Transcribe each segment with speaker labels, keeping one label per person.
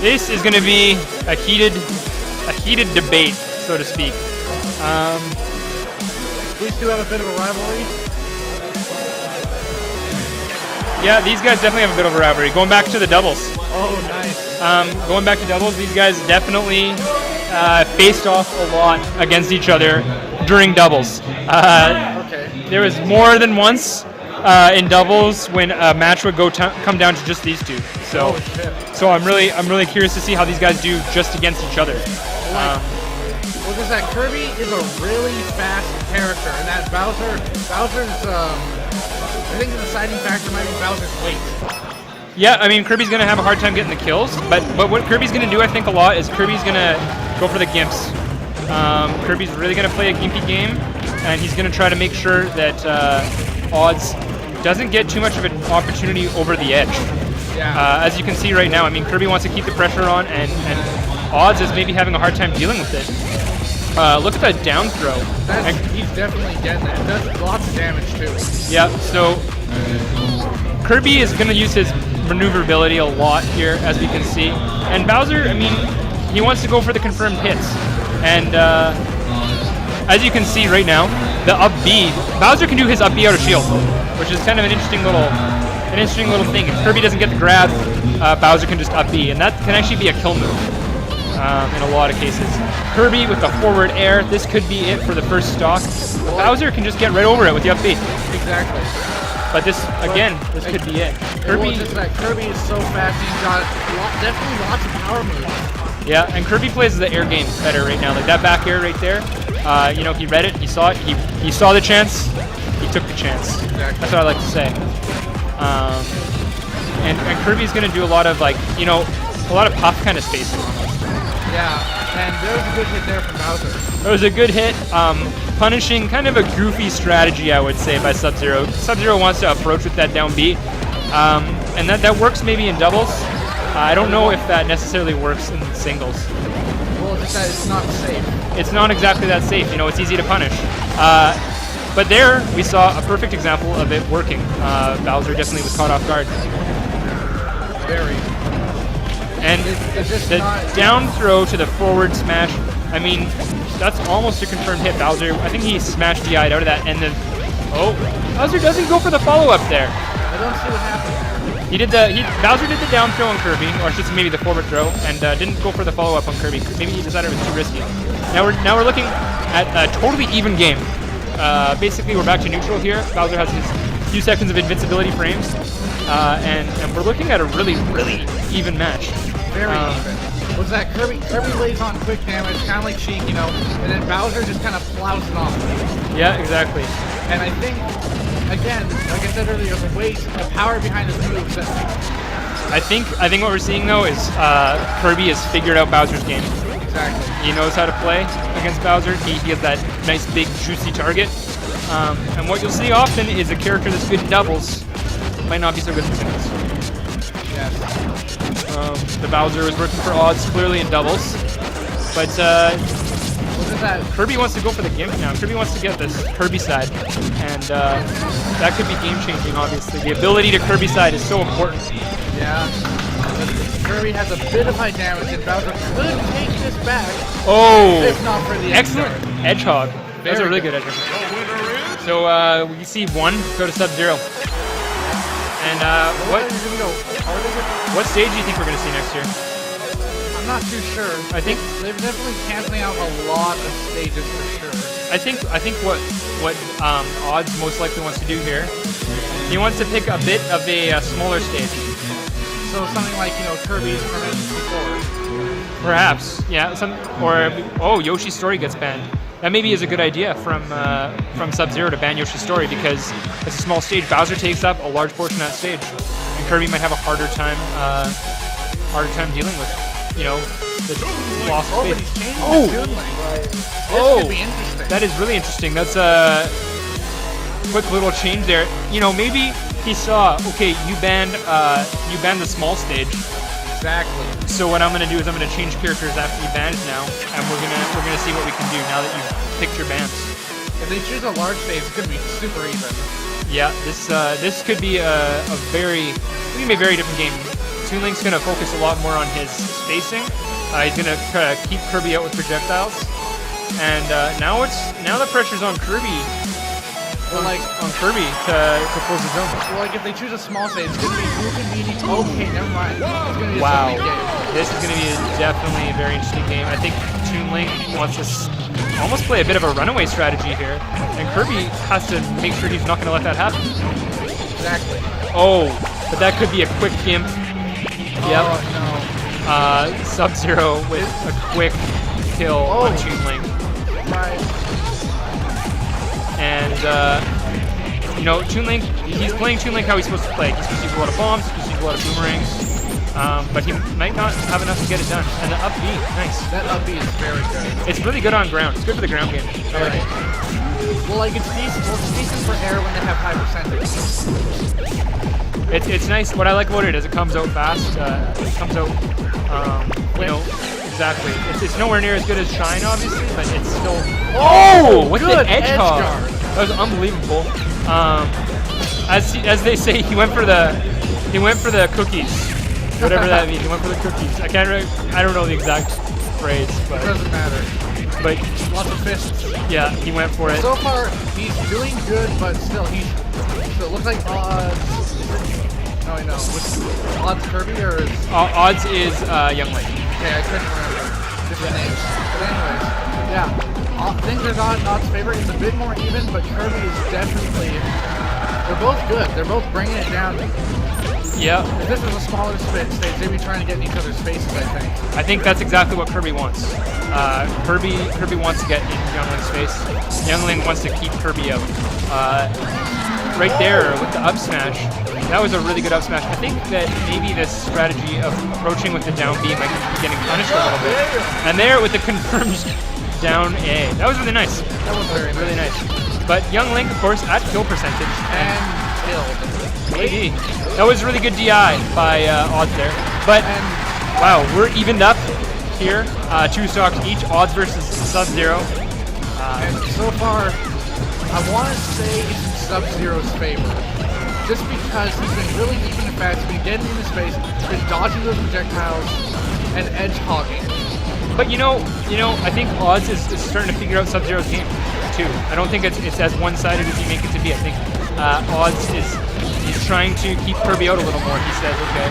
Speaker 1: This is going to be a heated debate, so to speak.
Speaker 2: These two have a bit of a rivalry.
Speaker 1: Yeah, these guys definitely have a bit of a rivalry. Going back to the doubles.
Speaker 2: Oh, nice.
Speaker 1: Going back to doubles, these guys definitely faced off a lot against each other during doubles.
Speaker 2: Okay.
Speaker 1: There was more than once in doubles when a match would come down to just these two. So, so I'm really curious to see how these guys do just against each other.
Speaker 2: Well, because that Kirby is a really fast character, and that Bowser's, I think the deciding factor might be Bowser's weight.
Speaker 1: Yeah, I mean, Kirby's going to have a hard time getting the kills, but what Kirby's going to do, I think, a lot is Kirby's going to go for the gimps. Kirby's really going to play a gimpy game, and he's going to try to make sure that Odds doesn't get too much of an opportunity over the edge.
Speaker 2: Yeah.
Speaker 1: As you can see right now, I mean, Kirby wants to keep the pressure on, and Odds is maybe having a hard time dealing with it. Look at that down throw.
Speaker 2: He's definitely getting that. It does lots of damage, too.
Speaker 1: Yeah, so Kirby is going to use his maneuverability a lot here, as we can see. And Bowser, I mean, he wants to go for the confirmed hits. And as you can see right now, the up B, Bowser can do his up B out of shield, which is kind of an interesting little thing. If Kirby doesn't get the grab, Bowser can just up B, and that can actually be a kill move. In a lot of cases. Kirby with the forward air, this could be it for the first stock. Bowser can just get right over it with the up B.
Speaker 2: Exactly.
Speaker 1: But this, again, this could be it.
Speaker 2: Kirby, just that Kirby is so fast, he's got definitely lots of power moves.
Speaker 1: Yeah, and Kirby plays the air game better right now. Like that back air right there, you know, he read it, he saw it, he saw the chance, he took the chance.
Speaker 2: Exactly.
Speaker 1: That's what I like to say. And Kirby's going to do a lot of, like, you know, a lot of puff kind of spacing.
Speaker 2: Yeah, and there was a good hit there from Bowser.
Speaker 1: It was a good hit, punishing kind of a goofy strategy, I would say, by Subzero. Subzero wants to approach with that down B, and that works maybe in doubles. I don't know if that necessarily works in singles.
Speaker 2: Well, it's just that it's not safe.
Speaker 1: It's not exactly that safe, you know, it's easy to punish. But there, we saw a perfect example of it working. Bowser definitely was caught off guard.
Speaker 2: Very.
Speaker 1: And the down throw to the forward smash, I mean, that's almost a confirmed hit. Bowser, I think he smashed DI'd out of that, and then, oh, Bowser doesn't go for the follow-up there.
Speaker 2: I don't see what happened there.
Speaker 1: Bowser did the down throw on Kirby, or I should say maybe the forward throw, and didn't go for the follow-up on Kirby. Maybe he decided it was too risky. Now we're looking at a totally even game. Basically, we're back to neutral here. Bowser has his few seconds of invincibility frames, and we're looking at a really even match.
Speaker 2: Very even. Was that Kirby lays on quick damage, kind of like Sheik, you know, and then Bowser just kind of plows it off.
Speaker 1: Yeah, exactly.
Speaker 2: And I think, again, like I said earlier, the power behind his moves.
Speaker 1: I think what we're seeing though is Kirby has figured out Bowser's game.
Speaker 2: Exactly.
Speaker 1: He knows how to play against Bowser. He has that nice big juicy target. And what you'll see often is a character that's good in doubles might not be so good in singles.
Speaker 2: Yes.
Speaker 1: The Bowser is working for Odds clearly in doubles, but Kirby wants to go for the gimp now. Kirby wants to get this Kirby side, and that could be game-changing, obviously. The ability to Kirby side is so important.
Speaker 2: Yeah. Kirby has a bit of high damage, and Bowser could take this back.
Speaker 1: Oh!
Speaker 2: If not for the
Speaker 1: excellent edge hog. That's a really good edge hog. So we see one go to Subzero. And what stage do you think we're going to see next year?
Speaker 2: I'm not too sure.
Speaker 1: I think
Speaker 2: they're definitely canceling out a lot of stages for sure.
Speaker 1: I think what Odds most likely wants to do here, he wants to pick a bit of a smaller stage.
Speaker 2: So something like, you know, Kirby's Permanent 64.
Speaker 1: Perhaps, yeah. Yoshi's Story gets banned. That maybe is a good idea from Subzero to ban Yoshi's Story, because it's a small stage. Bowser takes up a large portion of that stage, and Kirby might have a harder time dealing with, you know, the loss of space.
Speaker 2: This could be interesting.
Speaker 1: That is really interesting. That's a quick little change there. You know, maybe he saw, okay, you banned the small stage.
Speaker 2: Exactly.
Speaker 1: So what I'm gonna do is I'm gonna change characters after you ban it now, and we're gonna see what we can do now that you've picked your bans.
Speaker 2: If they choose a large stage, it's gonna be super even.
Speaker 1: Yeah, this could be a very different game. Toon Link's going to focus a lot more on his spacing. He's going to keep Kirby out with projectiles. And now the pressure's on Kirby.
Speaker 2: Well, like
Speaker 1: on Kirby to close the zone.
Speaker 2: Well, like if they choose a small stage, it's gonna be who can beat each. Okay, never mind. It's gonna be a
Speaker 1: wow,
Speaker 2: zoning game.
Speaker 1: this is gonna be definitely a very interesting game. I think Toon Link wants to almost play a bit of a runaway strategy here, and Kirby has to make sure he's not gonna let that happen.
Speaker 2: Exactly.
Speaker 1: Oh, but that could be a quick gimp. Yep.
Speaker 2: Oh no.
Speaker 1: Subzero with a quick kill on Toon Link.
Speaker 2: Right.
Speaker 1: And, you know, Toon Link, he's playing Toon Link how he's supposed to play. He's supposed to use a lot of bombs, he's supposed to use a lot of boomerangs, but he might not have enough to get it done. And the up B, nice.
Speaker 2: That up B is very good.
Speaker 1: It's really good on ground. It's good for the ground game. I like it.
Speaker 2: Well, like it's decent for air when they have high percentage.
Speaker 1: It's nice. What I like about it is it comes out fast. It comes out, you know, exactly. It's nowhere near as good as Shine, obviously, but it's still. Oh, with the edge guard. That was unbelievable. As they say, he went for the cookies, whatever that means. He went for the cookies. I don't know the exact phrase, but
Speaker 2: it doesn't matter.
Speaker 1: But
Speaker 2: lots of fists.
Speaker 1: Yeah, he went for it.
Speaker 2: So far, he's doing good, but still, so it looks like odds. No, I know. What's odds Kirby or is
Speaker 1: odds is Young Link.
Speaker 2: Okay, I couldn't remember different names. But anyways, yeah. Things are not Odd's favorite. It's a bit more even, but Kirby is definitely. They're both good. They're both bringing it down.
Speaker 1: Yeah.
Speaker 2: If this was a smaller stage, they'd be trying to get in each other's faces, I think.
Speaker 1: I think that's exactly what Kirby wants. Kirby wants to get in Young Link's face. Young Link wants to keep Kirby out. Right there with the up smash. That was a really good up smash. I think that maybe this strategy of approaching with the down B might be getting punished a little bit. And there with the confirmed down A. That was really nice.
Speaker 2: That was
Speaker 1: really nice. But Young Link, of course, at kill percentage.
Speaker 2: And killed.
Speaker 1: Maybe. That was really good DI by Odds there. But, wow, we're evened up here. 2 stocks each, Odds versus Subzero.
Speaker 2: And so far, I want to say it's in Subzero's favor. Just because he's been really keeping it fast, he's been getting into space, he's been dodging those projectiles, and edge hogging.
Speaker 1: But you know, I think Odds is starting to figure out Subzero's game too. I don't think it's as one-sided as you make it to be. I think Odds he's trying to keep Kirby out a little more. He says, okay.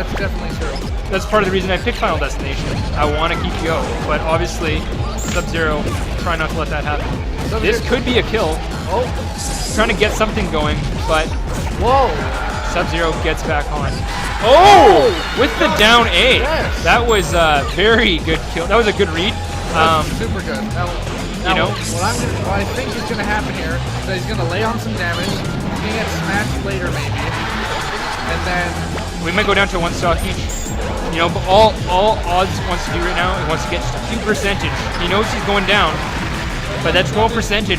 Speaker 2: That's definitely true.
Speaker 1: That's part of the reason I picked Final Destination. I want to keep you out, but obviously Subzero try not to let that happen. This could be a kill.
Speaker 2: Oh.
Speaker 1: Trying to get something going, but
Speaker 2: whoa!
Speaker 1: Subzero gets back on. Oh! With the down A.
Speaker 2: Yes.
Speaker 1: That was a very good kill. That was a good read.
Speaker 2: Super good. Now, what I think is going to happen here is that he's going to lay on some damage. He's going to get smashed later, maybe, and then
Speaker 1: we might go down to 1 stock each. You know, but all Odds wants to do right now, he wants to get just 2 percentage. He knows he's going down. But that 12%,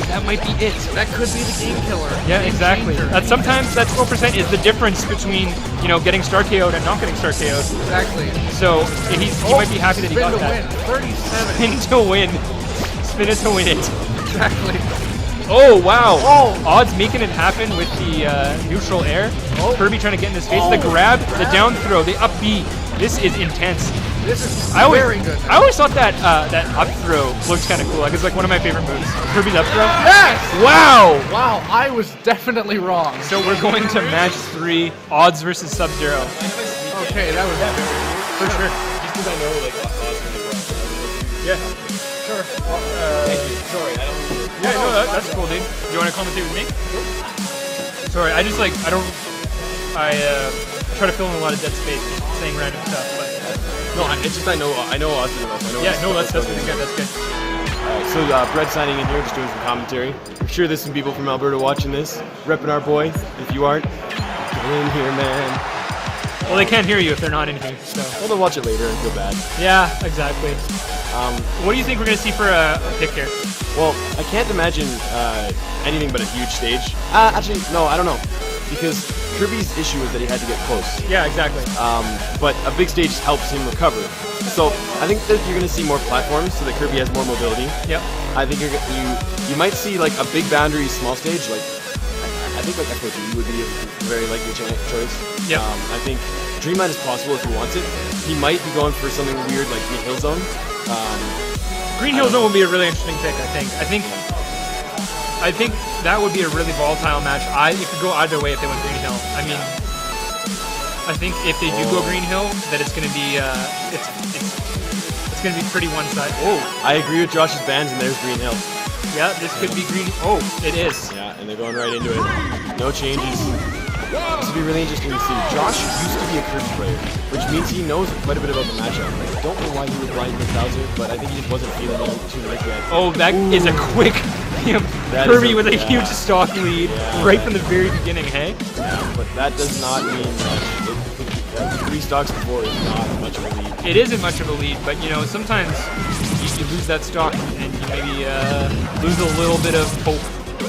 Speaker 1: that might be it.
Speaker 2: That could be the game killer.
Speaker 1: Yeah, exactly. Sometimes that 12% is the difference between, you know, getting star KO'd and not getting star KO'd.
Speaker 2: Exactly.
Speaker 1: So he might be happy that he got that.
Speaker 2: Spin to win. 37.
Speaker 1: Spin to win. Spin it to win it.
Speaker 2: Exactly.
Speaker 1: Oh, wow.
Speaker 2: Oh.
Speaker 1: Odds making it happen with the neutral air.
Speaker 2: Oh.
Speaker 1: Kirby trying to get in his face. The grab, the down throw, the up B. This is intense.
Speaker 2: This is very good.
Speaker 1: I always thought that that up throw looks kind of cool. Like it's like one of my favorite moves. Kirby's up throw.
Speaker 2: Yes!
Speaker 1: Wow!
Speaker 2: Wow, I was definitely wrong.
Speaker 1: So we're going to match 3, Odds versus Subzero.
Speaker 2: Okay, that was
Speaker 1: for sure.
Speaker 3: Just because I know like Odds.
Speaker 1: Yeah.
Speaker 2: Sure.
Speaker 3: Thank you. Sorry, I don't.
Speaker 1: Yeah, no, that's cool, dude. Do you want to commentate with me? Sorry, I just like I try to fill in a lot of dead space saying random stuff, but.
Speaker 3: No, it's just I know Odds the best.
Speaker 1: Yeah, no, that's really good. That's good.
Speaker 3: Alright, so Brett signing in here, just doing some commentary. I'm sure there's some people from Alberta watching this, repping our boy. If you aren't, get in here, man.
Speaker 1: Well, they can't hear you if they're not in here, so.
Speaker 3: Well, they'll watch it later and feel bad.
Speaker 1: Yeah, exactly. What do you think we're gonna see for a pick here?
Speaker 3: Well, I can't imagine anything but a huge stage. Actually, no, I don't know, because Kirby's issue is that he had to get close.
Speaker 1: Yeah, exactly.
Speaker 3: But a big stage helps him recover. So I think that you're going to see more platforms so that Kirby has more mobility.
Speaker 1: Yep.
Speaker 3: I think you might see like a big boundary small stage. Like think like FOD would be a very likely choice.
Speaker 1: Yep.
Speaker 3: I think Dreamland is possible if he wants it. He might be going for something weird like Green Hill Zone.
Speaker 1: Green Hill Zone will be a really interesting pick, I think. I think that would be a really volatile match. It could go either way if they went Green Hill. I mean, I think if they do go Green Hill, that it's going to be it's going to be pretty one-sided.
Speaker 3: Oh, I agree with Josh's bans, and there's Green Hill.
Speaker 1: Yeah, this could be Green. Oh, it is.
Speaker 3: Yeah, and they're going right into it. No changes. This would be really interesting to see. Josh used to be a Kirby player, which means he knows quite a bit about the matchup. I don't know why he would blind with Bowser, but I think he just wasn't feeling it too much yet.
Speaker 1: Oh, that is a quick Kirby with a huge stock lead right from the very beginning, hey?
Speaker 3: Yeah, but that does not mean that 3 stocks before is not much of a lead.
Speaker 1: It isn't much of a lead, but you know, sometimes you lose that stock and you maybe lose a little bit of hope.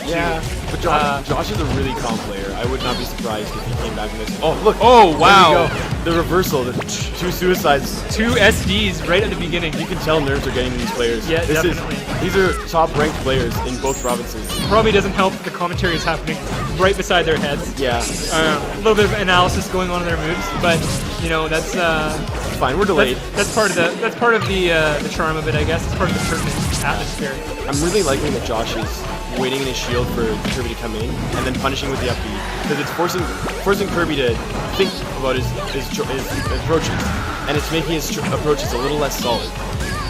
Speaker 3: Yeah, but Josh is a really calm player. I would not be surprised if he came back in this. Oh, look.
Speaker 1: Oh, wow.
Speaker 3: There we go. The reversal, the 2 suicides.
Speaker 1: 2 SDs right at the beginning.
Speaker 3: You can tell nerves are getting these players.
Speaker 1: Yeah, definitely.
Speaker 3: These are top-ranked players in both provinces.
Speaker 1: Probably doesn't help that the commentary is happening right beside their heads.
Speaker 3: Yeah.
Speaker 1: A little bit of analysis going on in their moves, but you know that's
Speaker 3: fine. We're delayed.
Speaker 1: That's part of the charm of it, I guess. It's part of the tournament atmosphere.
Speaker 3: I'm really liking that Josh is waiting in his shield for Kirby to come in and then punishing with the up B, because it's forcing Kirby to think about his approaches, and it's making his approaches a little less solid.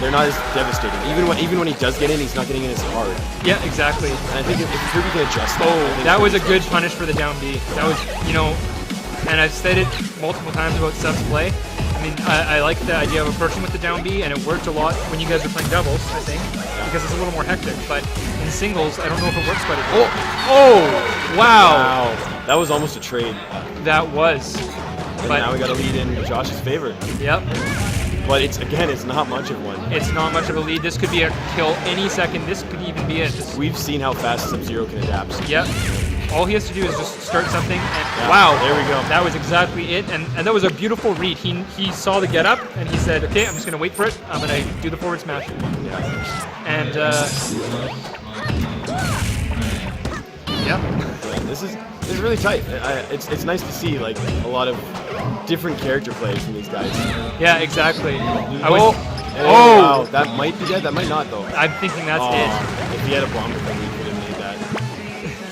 Speaker 3: They're not as devastating. Even when he does get in, he's not getting in as hard.
Speaker 1: Yeah, exactly.
Speaker 3: And I think if Kirby can adjust that.
Speaker 1: Oh, that was a good punish for the down B. That was, you know, and I've said it multiple times about Sub's play. I mean, I like the idea of approaching with the down B, and it worked a lot when you guys were playing doubles, I think, because it's a little more hectic. But in singles, I don't know if it works quite as well.
Speaker 3: Oh!
Speaker 1: Wow!
Speaker 3: That was almost a trade.
Speaker 1: That was.
Speaker 3: And
Speaker 1: but
Speaker 3: now we got a lead in Josh's favor.
Speaker 1: Yep.
Speaker 3: But it's not much of one.
Speaker 1: It's not much of a lead. This could be a kill any second. This could even be it.
Speaker 3: We've seen how fast Subzero can adapt.
Speaker 1: Yep. All he has to do is just start something, and
Speaker 3: wow, there we go.
Speaker 1: That was exactly it, and that was a beautiful read. He saw the get up, and he said, "Okay, I'm just gonna wait for it. I'm gonna do the forward smash."
Speaker 3: Yeah.
Speaker 1: And
Speaker 3: yep. This is really tight. It's nice to see like a lot of different character plays from these guys.
Speaker 1: Yeah, exactly.
Speaker 3: Wow, that might be dead. That might not though.
Speaker 1: I'm thinking that's it.
Speaker 3: If he had a bomb, then we could have made that.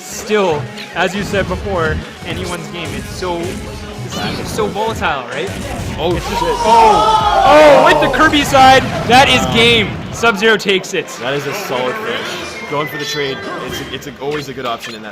Speaker 1: Still, as you said before, anyone's game. It's so volatile, right?
Speaker 3: Oh shit!
Speaker 1: Oh, with the Kirby side, that is game. Subzero takes it.
Speaker 3: That is a solid finish. Going for the trade, it's always a good option in that.